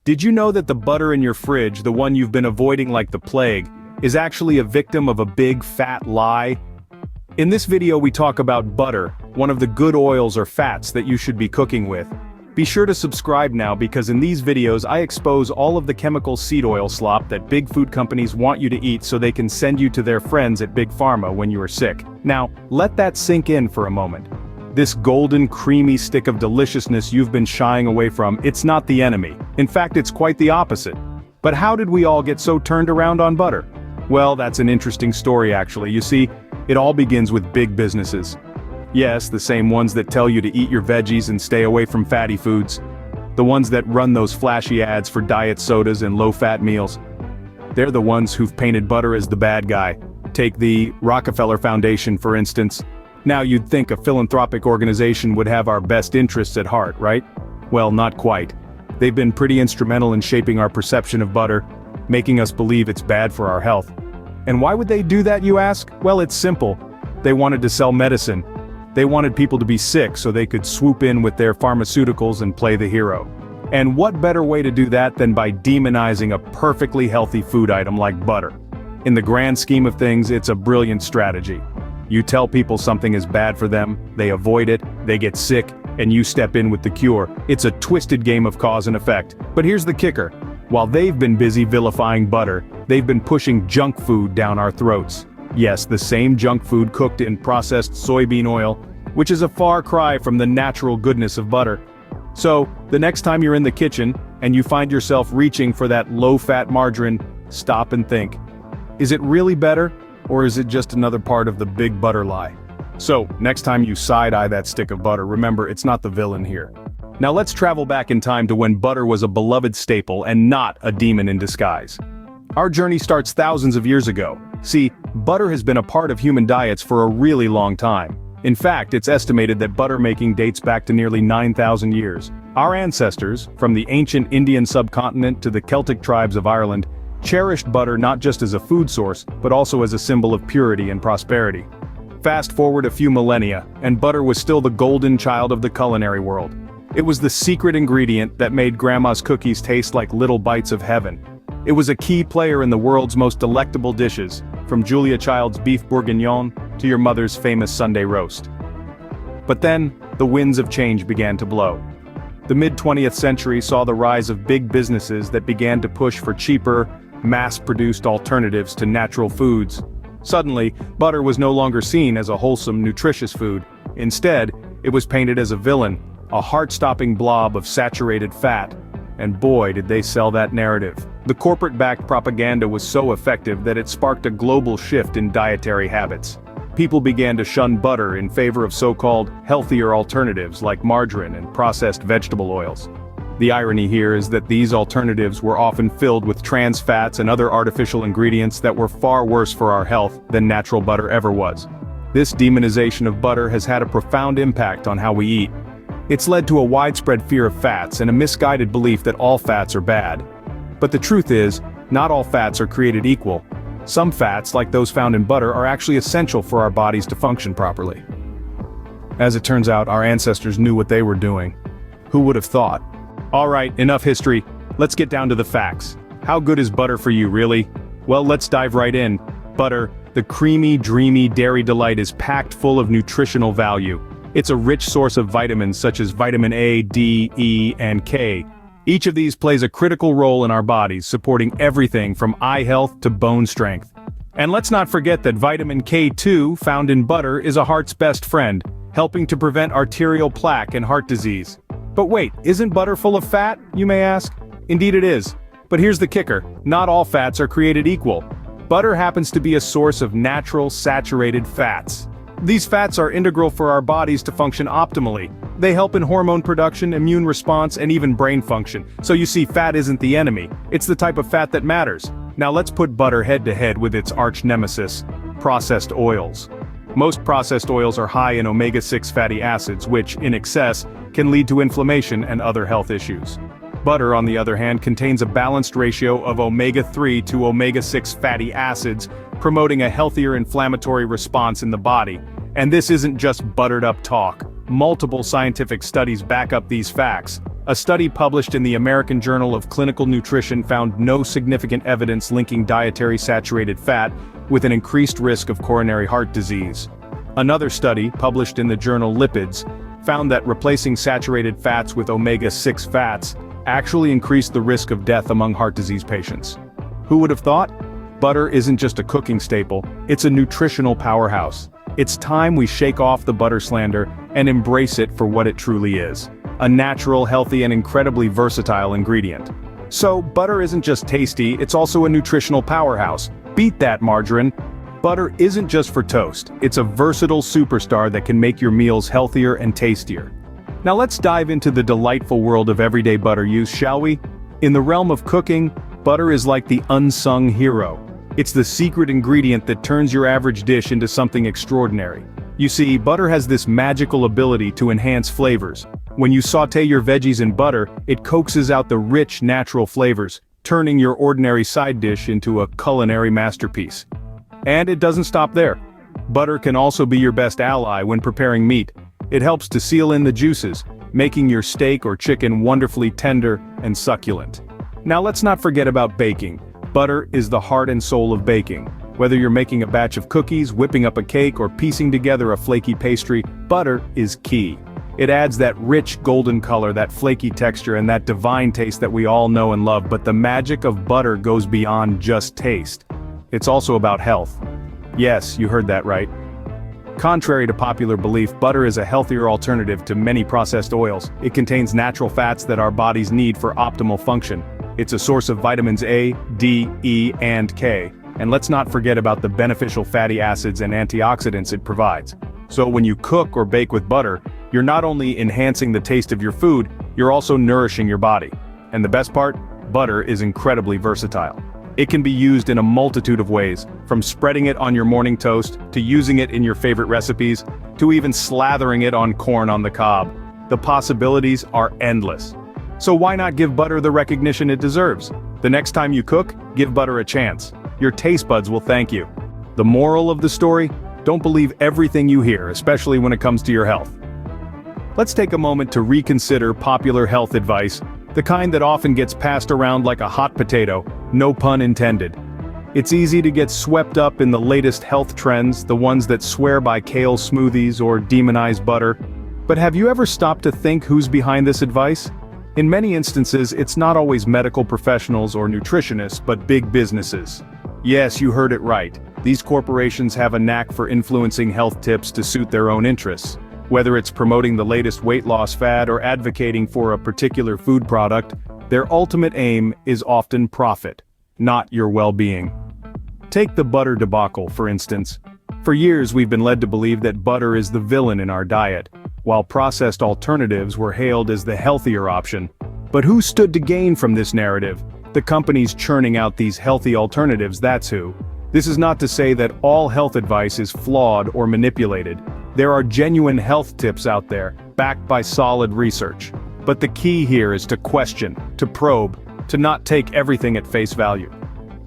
Did you know that the butter in your fridge, the one you've been avoiding like the plague, is actually a victim of a big fat lie? In this video we talk about butter, one of the good oils or fats that you should be cooking with. Be sure to subscribe now because in these videos I expose all of the chemical seed oil slop that big food companies want you to eat so they can send you to their friends at Big Pharma when you are sick. Now, let that sink in for a moment. This golden, creamy stick of deliciousness you've been shying away from, it's not the enemy. In fact, it's quite the opposite. But how did we all get so turned around on butter? Well, that's an interesting story actually. You see, it all begins with big businesses. Yes, the same ones that tell you to eat your veggies and stay away from fatty foods. The ones that run those flashy ads for diet sodas and low-fat meals. They're the ones who've painted butter as the bad guy. Take the Rockefeller Foundation, for instance. Now you'd think a philanthropic organization would have our best interests at heart, right? Well, not quite. They've been pretty instrumental in shaping our perception of butter, making us believe it's bad for our health. And why would they do that, you ask? Well, it's simple. They wanted to sell medicine. They wanted people to be sick so they could swoop in with their pharmaceuticals and play the hero. And what better way to do that than by demonizing a perfectly healthy food item like butter? In the grand scheme of things, it's a brilliant strategy. You tell people something is bad for them, they avoid it, they get sick, and you step in with the cure. It's a twisted game of cause and effect. But here's the kicker. While they've been busy vilifying butter, they've been pushing junk food down our throats. Yes, the same junk food cooked in processed soybean oil, which is a far cry from the natural goodness of butter. So, the next time you're in the kitchen, and you find yourself reaching for that low-fat margarine, stop and think. Is it really better? Or is it just another part of the big butter lie? So, next time you side-eye that stick of butter, remember it's not the villain here. Now let's travel back in time to when butter was a beloved staple and not a demon in disguise. Our journey starts thousands of years ago. See, butter has been a part of human diets for a really long time. In fact, it's estimated that butter making dates back to nearly 9,000 years. Our ancestors, from the ancient Indian subcontinent to the Celtic tribes of Ireland, cherished butter not just as a food source, but also as a symbol of purity and prosperity. Fast forward a few millennia, and butter was still the golden child of the culinary world. It was the secret ingredient that made grandma's cookies taste like little bites of heaven. It was a key player in the world's most delectable dishes, from Julia Child's beef bourguignon to your mother's famous Sunday roast. But then, the winds of change began to blow. The mid-20th century saw the rise of big businesses that began to push for cheaper, mass-produced alternatives to natural foods. Suddenly, butter was no longer seen as a wholesome, nutritious food. Instead, it was painted as a villain, a heart-stopping blob of saturated fat. And boy, did they sell that narrative. The corporate-backed propaganda was so effective that it sparked a global shift in dietary habits. People began to shun butter in favor of so-called healthier alternatives like margarine and processed vegetable oils. The irony here is that these alternatives were often filled with trans fats and other artificial ingredients that were far worse for our health than natural butter ever was. This demonization of butter has had a profound impact on how we eat. It's led to a widespread fear of fats and a misguided belief that all fats are bad. But the truth is, not all fats are created equal. Some fats, like those found in butter, are actually essential for our bodies to function properly. As it turns out, our ancestors knew what they were doing. Who would have thought? Alright, enough history, let's get down to the facts. How good is butter for you, really? Well, let's dive right in. Butter, the creamy, dreamy dairy delight, is packed full of nutritional value. It's a rich source of vitamins such as vitamin A, D, E, and K. Each of these plays a critical role in our bodies, supporting everything from eye health to bone strength. And let's not forget that vitamin K2, found in butter, is a heart's best friend, helping to prevent arterial plaque and heart disease. But wait, isn't butter full of fat, you may ask? Indeed it is. But here's the kicker, not all fats are created equal. Butter happens to be a source of natural, saturated fats. These fats are integral for our bodies to function optimally. They help in hormone production, immune response, and even brain function. So you see, fat isn't the enemy, it's the type of fat that matters. Now let's put butter head-to-head with its arch nemesis, processed oils. Most processed oils are high in omega-6 fatty acids, which, in excess, can lead to inflammation and other health issues. Butter, on the other hand, contains a balanced ratio of omega-3 to omega-6 fatty acids, promoting a healthier inflammatory response in the body. And this isn't just buttered-up talk. Multiple scientific studies back up these facts. A study published in the American Journal of Clinical Nutrition found no significant evidence linking dietary saturated fat with an increased risk of coronary heart disease. Another study, published in the journal Lipids, found that replacing saturated fats with omega-6 fats actually increased the risk of death among heart disease patients. Who would have thought? Butter isn't just a cooking staple, it's a nutritional powerhouse. It's time we shake off the butter slander and embrace it for what it truly is. A natural, healthy, and incredibly versatile ingredient. So, butter isn't just tasty, it's also a nutritional powerhouse. Beat that, margarine. Butter isn't just for toast, it's a versatile superstar that can make your meals healthier and tastier. Now let's dive into the delightful world of everyday butter use, shall we? In the realm of cooking, butter is like the unsung hero. It's the secret ingredient that turns your average dish into something extraordinary. You see, butter has this magical ability to enhance flavors. When you sauté your veggies in butter, it coaxes out the rich, natural flavors, turning your ordinary side dish into a culinary masterpiece. And it doesn't stop there. Butter can also be your best ally when preparing meat. It helps to seal in the juices, making your steak or chicken wonderfully tender and succulent. Now let's not forget about baking. Butter is the heart and soul of baking. Whether you're making a batch of cookies, whipping up a cake, or piecing together a flaky pastry, butter is key. It adds that rich golden color, that flaky texture, and that divine taste that we all know and love, but the magic of butter goes beyond just taste. It's also about health. Yes, you heard that right. Contrary to popular belief, butter is a healthier alternative to many processed oils. It contains natural fats that our bodies need for optimal function. It's a source of vitamins A, D, E, and K. And let's not forget about the beneficial fatty acids and antioxidants it provides. So when you cook or bake with butter, you're not only enhancing the taste of your food, you're also nourishing your body. And the best part? Butter is incredibly versatile. It can be used in a multitude of ways, from spreading it on your morning toast, to using it in your favorite recipes, to even slathering it on corn on the cob. The possibilities are endless. So why not give butter the recognition it deserves? The next time you cook, give butter a chance. Your taste buds will thank you. The moral of the story? Don't believe everything you hear, especially when it comes to your health. Let's take a moment to reconsider popular health advice, the kind that often gets passed around like a hot potato, no pun intended. It's easy to get swept up in the latest health trends, the ones that swear by kale smoothies or demonize butter. But have you ever stopped to think who's behind this advice? In many instances, it's not always medical professionals or nutritionists, but big businesses. Yes, you heard it right. These corporations have a knack for influencing health tips to suit their own interests. Whether it's promoting the latest weight loss fad or advocating for a particular food product, their ultimate aim is often profit, not your well-being. Take the butter debacle, for instance. For years we've been led to believe that butter is the villain in our diet, while processed alternatives were hailed as the healthier option. But who stood to gain from this narrative? The companies churning out these healthy alternatives, that's who. This is not to say that all health advice is flawed or manipulated. There are genuine health tips out there, backed by solid research. But the key here is to question, to probe, to not take everything at face value.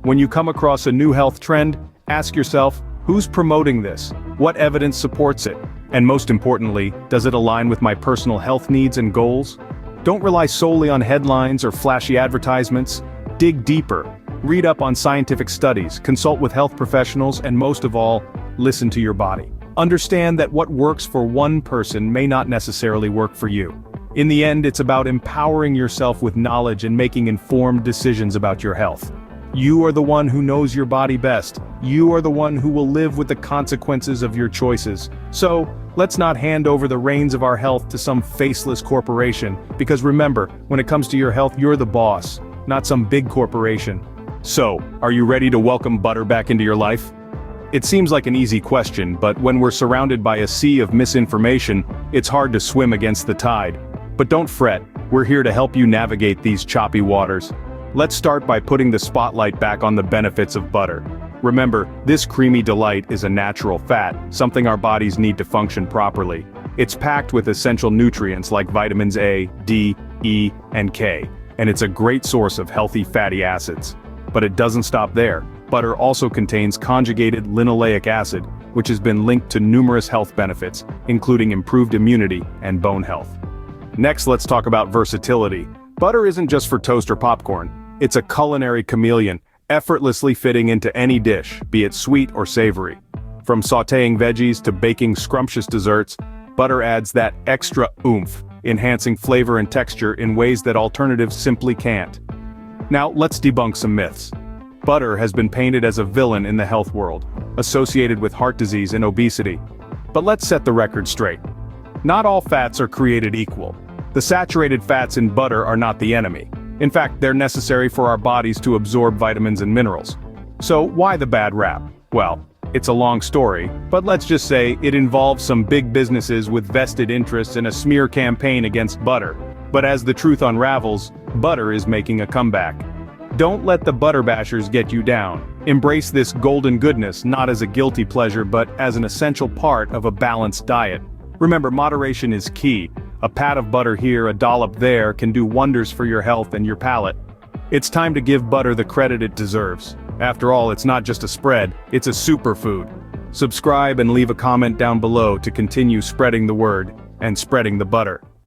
When you come across a new health trend, ask yourself, who's promoting this? What evidence supports it? And most importantly, does it align with my personal health needs and goals? Don't rely solely on headlines or flashy advertisements. Dig deeper. Read up on scientific studies, consult with health professionals, and most of all, listen to your body. Understand that what works for one person may not necessarily work for you. In the end, it's about empowering yourself with knowledge and making informed decisions about your health. You are the one who knows your body best. You are the one who will live with the consequences of your choices. So, let's not hand over the reins of our health to some faceless corporation, because remember, when it comes to your health, you're the boss, not some big corporation. So, are you ready to welcome butter back into your life? It seems like an easy question, but when we're surrounded by a sea of misinformation, it's hard to swim against the tide. But don't fret, we're here to help you navigate these choppy waters. Let's start by putting the spotlight back on the benefits of butter. Remember, this creamy delight is a natural fat, something our bodies need to function properly. It's packed with essential nutrients like vitamins A, D, E, and K, and it's a great source of healthy fatty acids. But it doesn't stop there. Butter also contains conjugated linoleic acid, which has been linked to numerous health benefits, including improved immunity and bone health. Next, let's talk about versatility. Butter isn't just for toast or popcorn. It's a culinary chameleon, effortlessly fitting into any dish, be it sweet or savory. From sautéing veggies to baking scrumptious desserts, butter adds that extra oomph, enhancing flavor and texture in ways that alternatives simply can't. Now, let's debunk some myths. Butter has been painted as a villain in the health world, associated with heart disease and obesity. But let's set the record straight. Not all fats are created equal. The saturated fats in butter are not the enemy. In fact, they're necessary for our bodies to absorb vitamins and minerals. So why the bad rap? Well, it's a long story, but let's just say it involves some big businesses with vested interests in a smear campaign against butter. But as the truth unravels, butter is making a comeback. Don't let the butter bashers get you down. Embrace this golden goodness not as a guilty pleasure but as an essential part of a balanced diet. Remember, moderation is key. A pat of butter here, a dollop there can do wonders for your health and your palate. It's time to give butter the credit it deserves. After all, it's not just a spread, it's a superfood. Subscribe and leave a comment down below to continue spreading the word and spreading the butter.